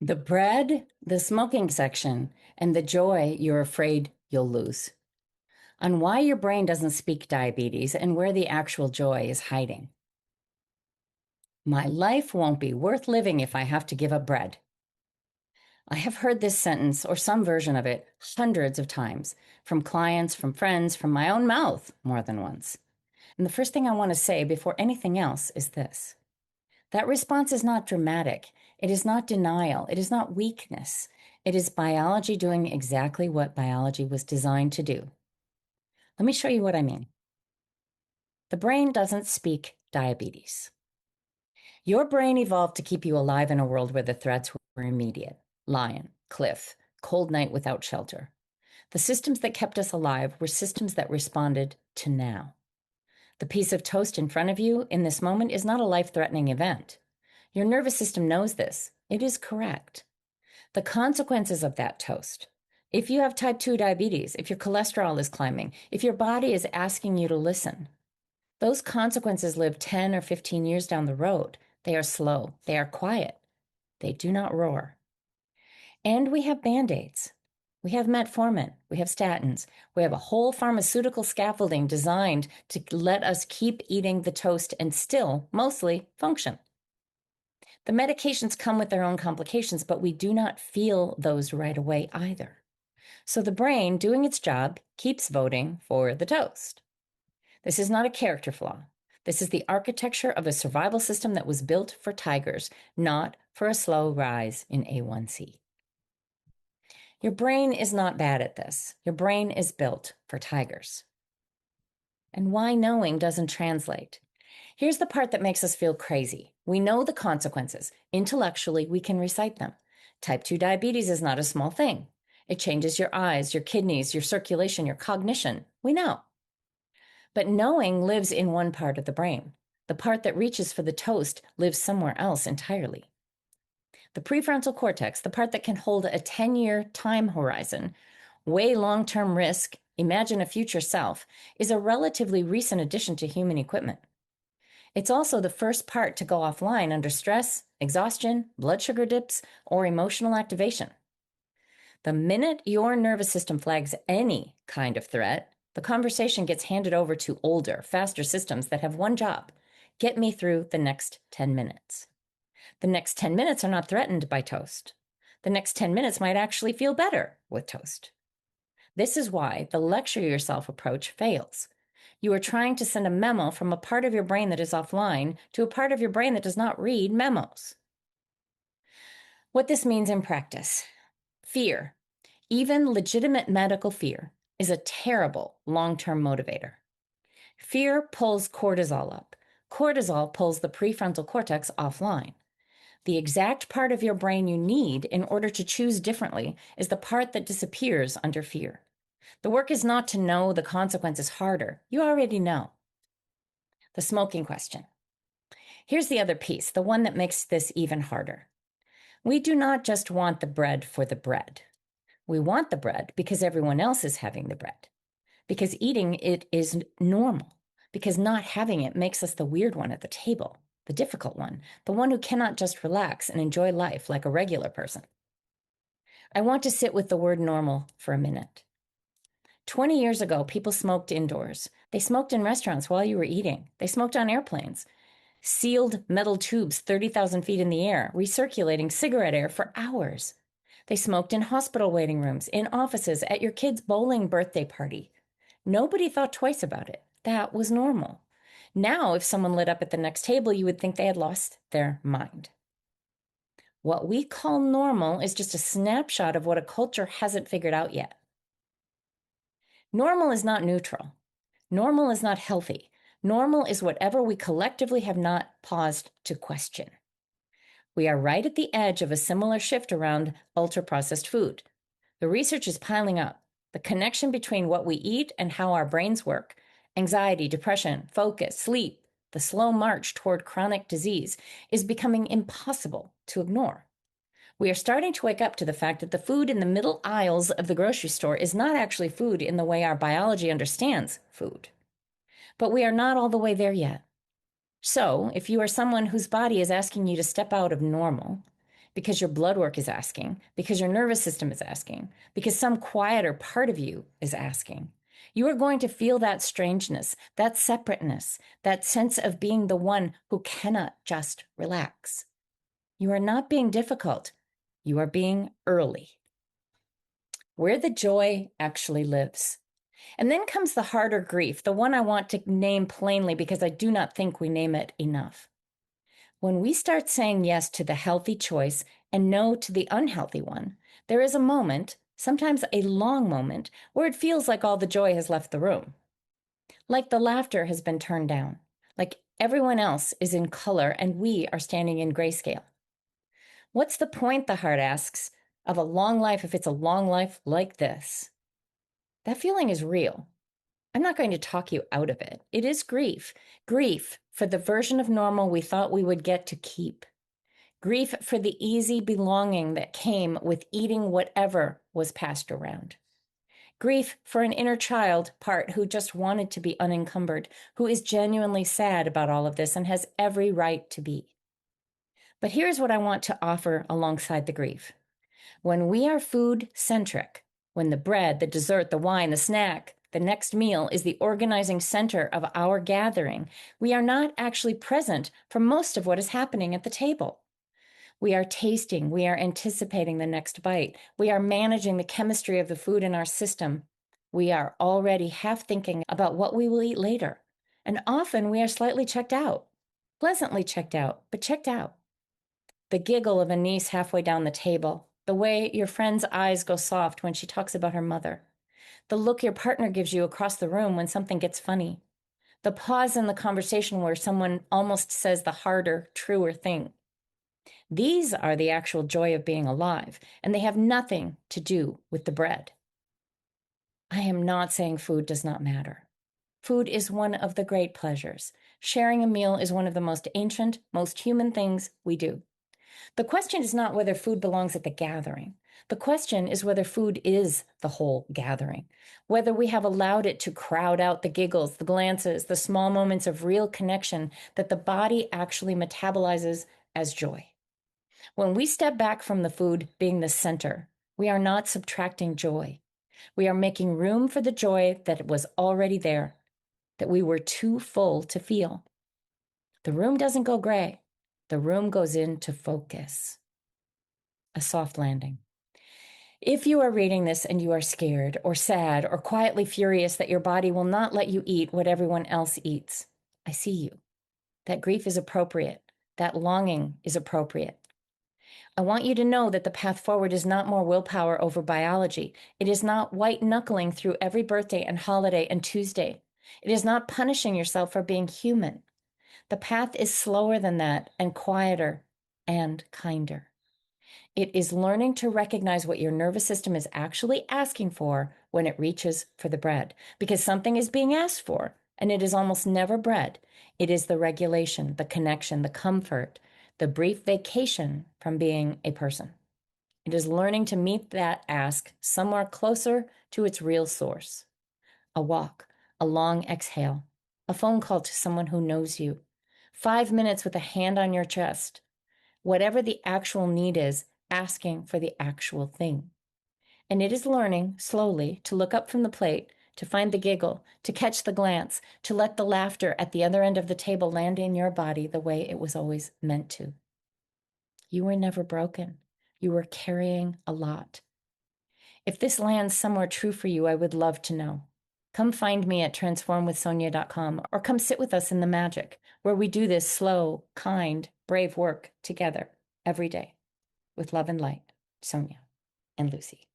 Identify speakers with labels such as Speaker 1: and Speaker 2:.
Speaker 1: The bread, the smoking section, and the joy you're afraid you'll lose. On why your brain doesn't speak diabetes and where the actual joy is hiding. My life won't be worth living if I have to give up bread. I have heard this sentence or some version of it hundreds of times from clients, from friends, from my own mouth more than once. And the first thing I want to say before anything else is this. That response is not dramatic. It is not denial. It is not weakness. It is biology doing exactly what biology was designed to do. Let me show you what I mean. The brain doesn't speak diabetes. Your brain evolved to keep you alive in a world where the threats were immediate. Lion, cliff, cold night without shelter. The systems that kept us alive were systems that responded to now. The piece of toast in front of you in this moment is not a life-threatening event. Your nervous system knows this. It is correct. The consequences of that toast. If you have type 2 diabetes, if your cholesterol is climbing, if your body is asking you to listen, those consequences live 10 or 15 years down the road. They are slow. They are quiet. They do not roar. And we have Band-Aids. We have metformin. We have statins. We have a whole pharmaceutical scaffolding designed to let us keep eating the toast and still mostly function. The medications come with their own complications, but we do not feel those right away either. So the brain, doing its job, keeps voting for the toast. This is not a character flaw. This is the architecture of a survival system that was built for tigers, not for a slow rise in A1C. Your brain is not bad at this. Your brain is built for tigers. And why knowing doesn't translate. Here's the part that makes us feel crazy. We know the consequences. Intellectually, we can recite them. Type 2 diabetes is not a small thing. It changes your eyes, your kidneys, your circulation, your cognition. We know. But knowing lives in one part of the brain. The part that reaches for the toast lives somewhere else entirely. The prefrontal cortex, the part that can hold a 10-year time horizon, weigh long-term risk, imagine a future self, is a relatively recent addition to human equipment. It's also the first part to go offline under stress, exhaustion, blood sugar dips, or emotional activation. The minute your nervous system flags any kind of threat, the conversation gets handed over to older, faster systems that have one job: get me through the next 10 minutes. The next 10 minutes are not threatened by toast. The next 10 minutes might actually feel better with toast. This is why the lecture yourself approach fails. You are trying to send a memo from a part of your brain that is offline to a part of your brain that does not read memos. What this means in practice: fear, even legitimate medical fear, is a terrible long-term motivator. Fear pulls cortisol up. Cortisol pulls the prefrontal cortex offline. The exact part of your brain you need in order to choose differently is the part that disappears under fear. The work is not to know the consequences harder. You already know. The smoking question. Here's the other piece, the one that makes this even harder. We do not just want the bread for the bread. We want the bread because everyone else is having the bread, because eating it is normal, because not having it makes us the weird one at the table, the difficult one, the one who cannot just relax and enjoy life like a regular person. I want to sit with the word normal for a minute. 20 years ago, people smoked indoors. They smoked in restaurants while you were eating. They smoked on airplanes. Sealed metal tubes 30,000 feet in the air, recirculating cigarette air for hours. They smoked in hospital waiting rooms, in offices, at your kid's bowling birthday party. Nobody thought twice about it. That was normal. Now, if someone lit up at the next table, you would think they had lost their mind. What we call normal is just a snapshot of what a culture hasn't figured out yet. Normal is not neutral. Normal is not healthy. Normal is whatever we collectively have not paused to question. We are right at the edge of a similar shift around ultra-processed food. The research is piling up. The connection between what we eat and how our brains work, anxiety, depression, focus, sleep, the slow march toward chronic disease, is becoming impossible to ignore. We are starting to wake up to the fact that the food in the middle aisles of the grocery store is not actually food in the way our biology understands food. But we are not all the way there yet. So, if you are someone whose body is asking you to step out of normal, because your blood work is asking, because your nervous system is asking, because some quieter part of you is asking. You are going to feel that strangeness, that separateness, that sense of being the one who cannot just relax. You are not being difficult. You are being early. Where the joy actually lives. And then comes the harder grief, the one I want to name plainly because I do not think we name it enough. When we start saying yes to the healthy choice and no to the unhealthy one, there is a moment, sometimes a long moment, where it feels like all the joy has left the room. Like the laughter has been turned down. Like everyone else is in color and we are standing in grayscale. What's the point, the heart asks, of a long life if it's a long life like this? That feeling is real. I'm not going to talk you out of it. It is grief. Grief for the version of normal we thought we would get to keep. Grief for the easy belonging that came with eating whatever was passed around. Grief for an inner child part who just wanted to be unencumbered, who is genuinely sad about all of this and has every right to be. But here's what I want to offer alongside the grief. When we are food-centric, when the bread, the dessert, the wine, the snack, the next meal is the organizing center of our gathering, we are not actually present for most of what is happening at the table. We are tasting, we are anticipating the next bite, we are managing the chemistry of the food in our system. We are already half thinking about what we will eat later. And often we are slightly checked out, pleasantly checked out, but checked out. The giggle of a niece halfway down the table, the way your friend's eyes go soft when she talks about her mother, the look your partner gives you across the room when something gets funny, the pause in the conversation where someone almost says the harder, truer thing. These are the actual joy of being alive, and they have nothing to do with the bread. I am not saying food does not matter. Food is one of the great pleasures. Sharing a meal is one of the most ancient, most human things we do. The question is not whether food belongs at the gathering. The question is whether food is the whole gathering, whether we have allowed it to crowd out the giggles, the glances, the small moments of real connection that the body actually metabolizes as joy. When we step back from the food being the center, we are not subtracting joy. We are making room for the joy that was already there, that we were too full to feel. The room doesn't go gray. The room goes into focus. A soft landing. If you are reading this and you are scared or sad or quietly furious that your body will not let you eat what everyone else eats, I see you. That grief is appropriate. That longing is appropriate. I want you to know that the path forward is not more willpower over biology. It is not white knuckling through every birthday and holiday and Tuesday. It is not punishing yourself for being human. The path is slower than that and quieter and kinder. It is learning to recognize what your nervous system is actually asking for when it reaches for the bread, because something is being asked for, and it is almost never bread. It is the regulation, the connection, the comfort, the brief vacation from being a person. It is learning to meet that ask somewhere closer to its real source. A walk, a long exhale, a phone call to someone who knows you, 5 minutes with a hand on your chest. Whatever the actual need is, asking for the actual thing. And it is learning, slowly, to look up from the plate, to find the giggle, to catch the glance, to let the laughter at the other end of the table land in your body the way it was always meant to. You were never broken. You were carrying a lot. If this lands somewhere true for you, I would love to know. Come find me at transformwithsonja.com or come sit with us in the magic, where we do this slow, kind, brave work together every day. With love and light, Sonja and Lucy.